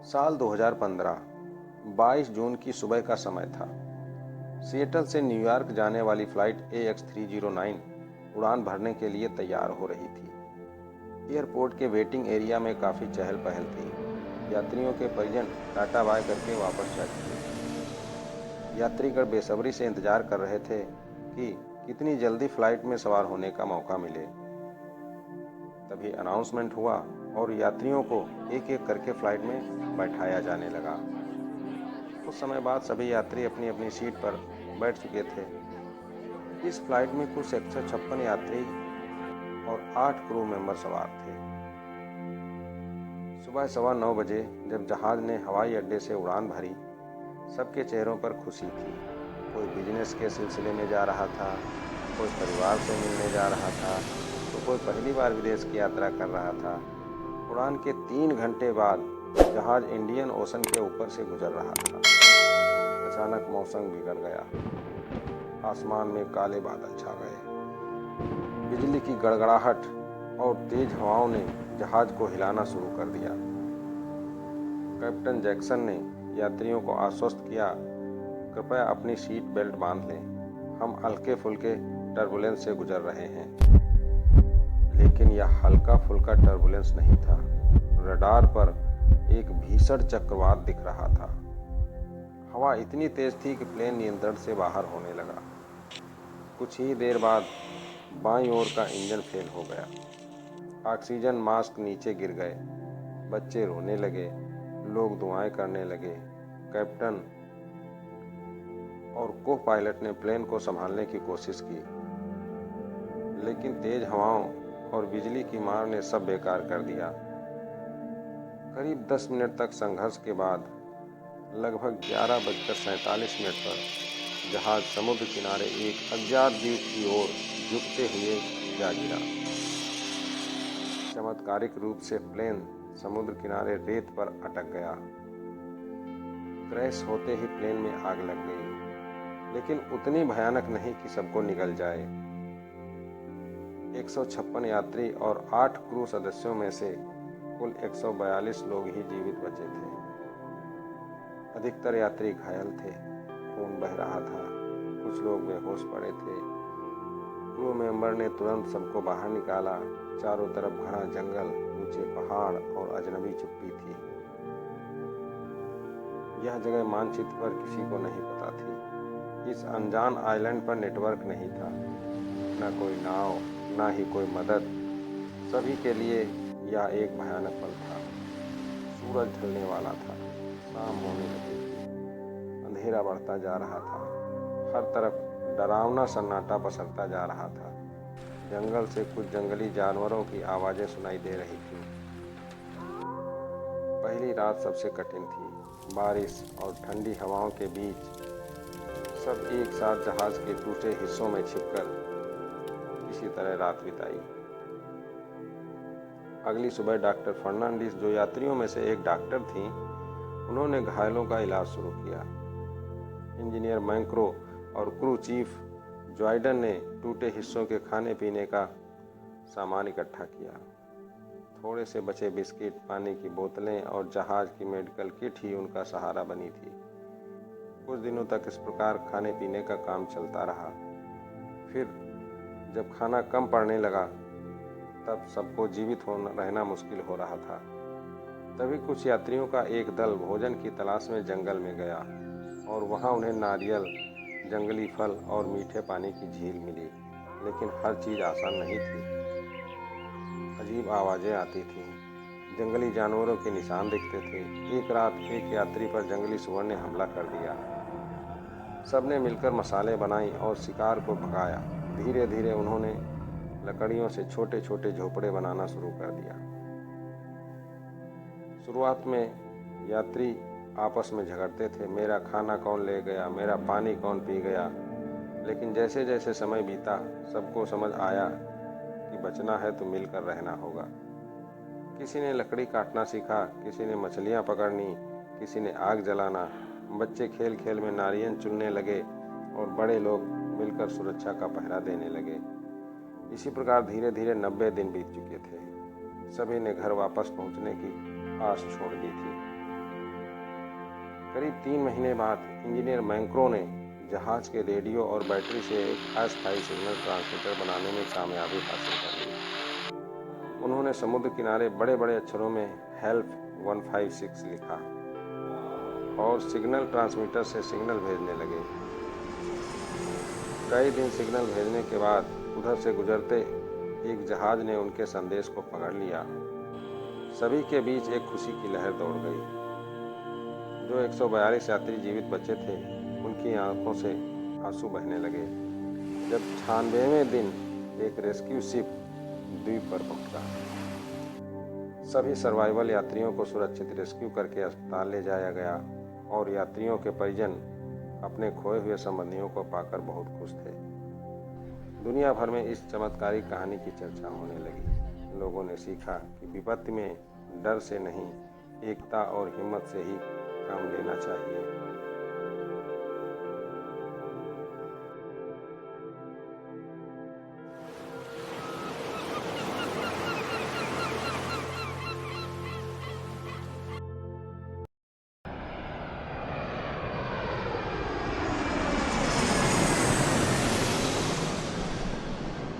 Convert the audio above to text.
साल 2015, 22 जून की सुबह का समय था। सिएटल से न्यूयॉर्क जाने वाली फ्लाइट AX309 उड़ान भरने के लिए तैयार हो रही थी। एयरपोर्ट के वेटिंग एरिया में काफ़ी चहल पहल थी। यात्रियों के परिजन टाटा बाय करके वापस जा चुके थे। यात्रीगण बेसब्री से इंतजार कर रहे थे कि कितनी जल्दी फ्लाइट में सवार होने का मौका मिले। तभी अनाउंसमेंट हुआ और यात्रियों को एक एक करके फ्लाइट में बैठाया जाने लगा। कुछ समय बाद सभी यात्री अपनी अपनी सीट पर बैठ चुके थे। इस फ्लाइट में कुल 156 यात्री और 8 क्रू मेंबर सवार थे। सुबह 9:15 बजे जब जहाज ने हवाई अड्डे से उड़ान भरी, सबके चेहरों पर खुशी थी। कोई बिजनेस के सिलसिले में जा रहा था, कोई परिवार से मिलने जा रहा था, तो कोई पहली बार विदेश की यात्रा कर रहा था। उड़ान के 3 घंटे बाद जहाज इंडियन ओशन के ऊपर से गुजर रहा था। अचानक मौसम बिगड़ गया। आसमान में काले बादल छा गए। बिजली की गड़गड़ाहट और तेज हवाओं ने जहाज को हिलाना शुरू कर दिया। कैप्टन जैक्सन ने यात्रियों को आश्वस्त किया, कृपया अपनी सीट बेल्ट बांध लें, हम हल्के फुल्के टर्बुलेंस से गुजर रहे हैं। लेकिन यह हल्का फुल्का टर्बुलेंस नहीं था। रडार पर एक भीषण चक्रवात दिख रहा था। हवा इतनी तेज थी कि प्लेन नियंत्रण से बाहर होने लगा। कुछ ही देर बाद बाईं ओर का इंजन फेल हो गया। ऑक्सीजन मास्क नीचे गिर गए। बच्चे रोने लगे, लोग दुआएं करने लगे। कैप्टन और को पायलट ने प्लेन को संभालने की कोशिश की, लेकिन तेज हवाओं और बिजली की मार ने सब बेकार कर दिया। करीब 10 मिनट तक संघर्ष के बाद लगभग 11:47 पर जहाज समुद्र किनारे एक अज्ञात द्वीप की ओर झुकते हुए जा गिरा। चमत्कारिक रूप से प्लेन समुद्र किनारे रेत पर अटक गया। क्रैश होते ही प्लेन में आग लग गई, लेकिन उतनी भयानक नहीं कि सबको निगल जाए। 156 यात्री और 8 क्रू सदस्यों में से कुल 142 लोग ही जीवित बचे थे। अधिकतर यात्री घायल थे, खून बह रहा था, कुछ लोग बेहोश पड़े थे। क्रू मेंबर ने तुरंत सबको बाहर निकाला। चारों तरफ घना जंगल, ऊंचे पहाड़ और अजनबी चुप्पी थी। यह जगह मानचित्र पर किसी को नहीं पता थी। इस अनजान आइलैंड पर नेटवर्क नहीं था, न कोई नाव, न ही कोई मदद। सभी के लिए यह एक भयानक पल था। सूरज ढलने वाला था, शाम होने लगी थी, अंधेरा बढ़ता जा रहा था। हर तरफ डरावना सन्नाटा पसरता जा रहा था। जंगल से कुछ जंगली जानवरों की आवाजें सुनाई दे रही थीं। पहली रात सबसे कठिन थी। बारिश और ठंडी हवाओं के बीच सब एक साथ जहाज के टूटे हिस्सों में छिपकर किसी तरह रात बिताई। अगली सुबह डॉक्टर फर्नांडिस, जो यात्रियों में से एक डॉक्टर थीं, उन्होंने घायलों का इलाज शुरू किया। इंजीनियर मैंक्रो और क्रू चीफ जॉयडन ने टूटे हिस्सों के खाने पीने का सामान इकट्ठा किया। थोड़े से बचे बिस्किट, पानी की बोतलें और जहाज की मेडिकल किट ही उनका सहारा बनी थी। कुछ दिनों तक इस प्रकार खाने पीने का काम चलता रहा। फिर जब खाना कम पड़ने लगा, तब सबको जीवित रहना मुश्किल हो रहा था। तभी कुछ यात्रियों का एक दल भोजन की तलाश में जंगल में गया और वहां उन्हें नारियल, जंगली फल और मीठे पानी की झील मिली। लेकिन हर चीज आसान नहीं थी। अजीब आवाजें आती थीं, जंगली जानवरों के निशान दिखते थे। एक रात एक यात्री पर जंगली सुअर ने हमला कर दिया। सबने मिलकर मसाले बनाई और शिकार को भगाया। धीरे धीरे उन्होंने लकड़ियों से छोटे छोटे झोपड़े बनाना शुरू कर दिया। शुरुआत में यात्री आपस में झगड़ते थे, मेरा खाना कौन ले गया, मेरा पानी कौन पी गया। लेकिन जैसे जैसे समय बीता, सबको समझ आया कि बचना है तो मिलकर रहना होगा। किसी ने लकड़ी काटना सीखा, किसी ने मछलियां पकड़नी, किसी ने आग जलाना। बच्चे खेल खेल में नारियल चुनने लगे और बड़े लोग मिलकर सुरक्षा का पहरा देने लगे। इसी प्रकार धीरे धीरे 90 दिन बीत चुके थे। सभी ने घर वापस पहुंचने की आस छोड़ दी थी। करीब 3 महीने बाद इंजीनियर मैंक्रो ने जहाज के रेडियो और बैटरी से एक अस्थायी सिग्नल ट्रांसमीटर बनाने में कामयाबी हासिल कर ली। उन्होंने समुद्र किनारे बड़े बड़े अक्षरों में हेल्प 156 लिखा और सिग्नल ट्रांसमीटर से सिग्नल भेजने लगे। कई दिन सिग्नल भेजने के बाद उधर से गुजरते एक जहाज ने उनके संदेश को पकड़ लिया। सभी के बीच एक खुशी की लहर दौड़ गई। जो 142 यात्री जीवित बचे थे, उनकी आंखों से आंसू बहने लगे जब 96वें दिन एक रेस्क्यू शिप द्वीप पर पहुंचा। सभी सर्वाइवल यात्रियों को सुरक्षित रेस्क्यू करके अस्पताल ले जाया गया और यात्रियों के परिजन अपने खोए हुए संबंधियों को पाकर बहुत खुश थे। दुनिया भर में इस चमत्कारिक कहानी की चर्चा होने लगी। लोगों ने सीखा कि विपत्ति में डर से नहीं, एकता और हिम्मत से ही काम लेना चाहिए।